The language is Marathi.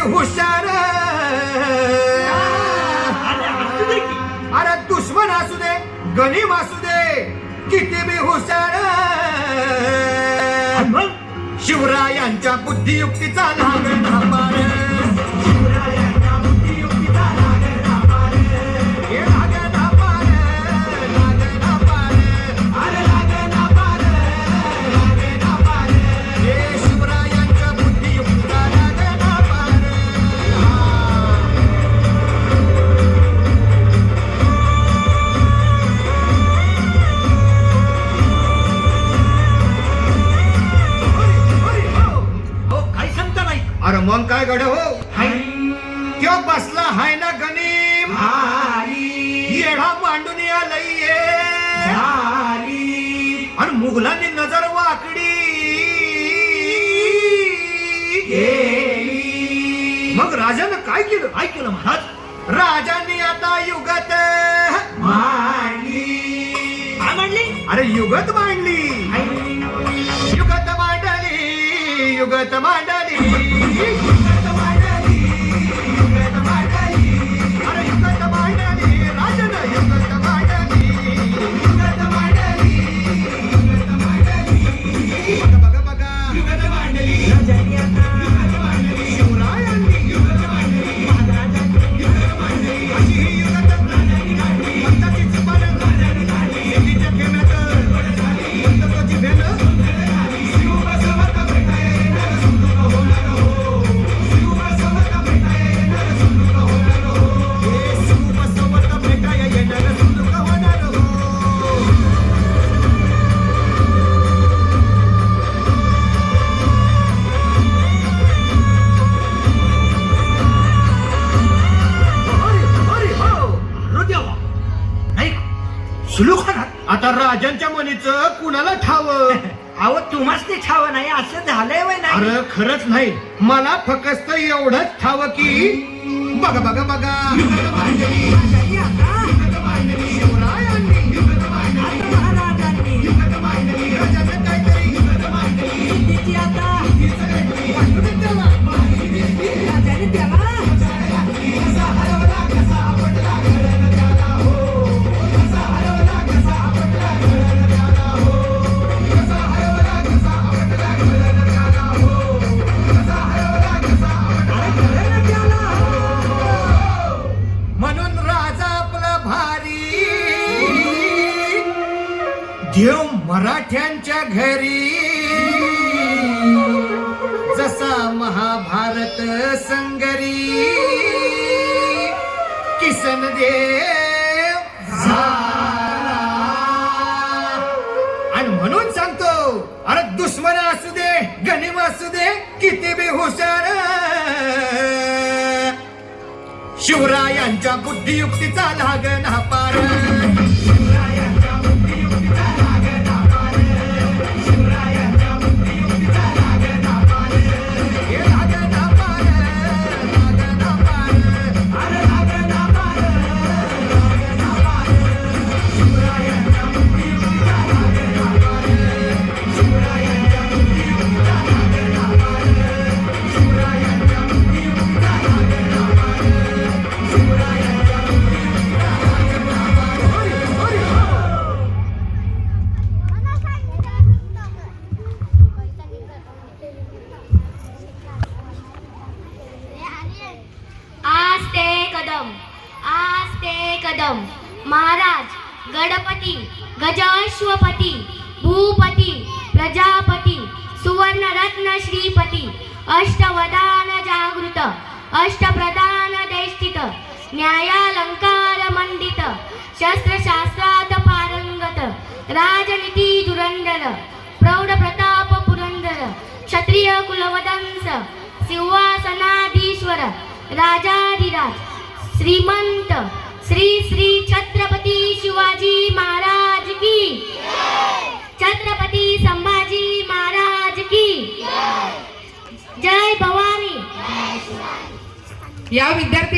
हुशार, अरे दुश्मन असू दे गनीम असू दे किती बी हुशार, शिवरायांच्या बुद्धियुक्तीचा लागला पार, शिवरायांच्या बुद्धियुक्तीचा लागला पार, हे लागला पार, लागला पार, अरे लागला पार, लागला पार, हे शिवरायांच्या बुद्धियुक्तीचा लागला पार. अरे मग काय गड हो त्यो बसला हाय ना गनीम, येडा मांडून आलंय आणि मुघलांनी नजर वाकडी मग राजानं काय केलं? काय केलं महाराज? राजांनी आता युगत मांडली. अरे युगत मांडली, युगत मांडली, युगत मांडली, युगत मांडली, युगत मांडली, अरे युगत मांडली, राजानं युगत मांडली, युगत मांडली, युगत मांडली, बघा बघा युगत मांडली, राजांनी आता युगत मांडली, शिवरायांनी युगत मांडली, महाराजांनी युगत मांडली, अशी ही युगत राजांनी काढली, भक्ताची चुपार राजांनी काढली, शेतीच्या खेळात भक्ताची भेट आता राजांच्या मनीचं कुणाला ठावं? अहो तुम्हाच ते ठाव नाही असं झालंय वय नाही. अरे खरंच नाही, मला फक्त एवढंच ठावं की बघा बघा बघा शिवरायांनी युगत मांडली, महाराजांनी युगत मांडली, राजांनी काहीतरी युगत मांडली, तिची आता वाटून त्याला राजाने त्याला कसा हरवला कसा आपटला घडण त्याला हो, कसा हरवला कसा आपटला घडण त्याला हो, कसा हरवला कसा आपटला घडण त्याला हो, कसा हरवला कसा आपटला घडण त्याला हो. म्हणून राजा आपला भारी देव मराठ्यांच्या घरी, जसा महाभारत संगरी किसन देव झाला. आणि म्हणून सांगतो, अरे दुश्मन असू दे गनीम असू दे किती बी हुशार, शिवरायांच्या बुद्धियुक्तीचा लागना पार, शिवरायांच्या बुद्धियुक्तीचा लागना पार, शिवरायांच्या बुद्धियुक्तीचा लागना पार, हे लागना पार, लागना पार, अरे लागना पार, लागना पार, शिवरायांच्या बुद्धियुक्तीचा लागना पार, शिवरायांच्या बुद्धियुक्तीचा लागना पार, शिवरायांच्या बुद्धियुक्तीचा लागना पार, शिवरायांच्या बुद्धियुक्तीचा लागना पार. होय होय हो. आस्ते कदम, आस्ते कदम, महाराज गणपती गजाश्वपती भूपती प्रजापती सुवर्णरत्न श्रीपती अष्टवदान जागृत अष्टप्रधान देष्टित न्यायालंकार मंडित शस्त्रशास्त्रात पारंगत राजनीती धुरंधर प्रौढ प्रताप पुरंदर क्षत्रिय कुलवदंस सिंहासनाधीश्वर राजाधिराज श्रीमंत श्री श्री छत्रपती शिवाजी महाराज की, छत्रपती संभाजी महाराज की जय भवानी. या विद्यार्थी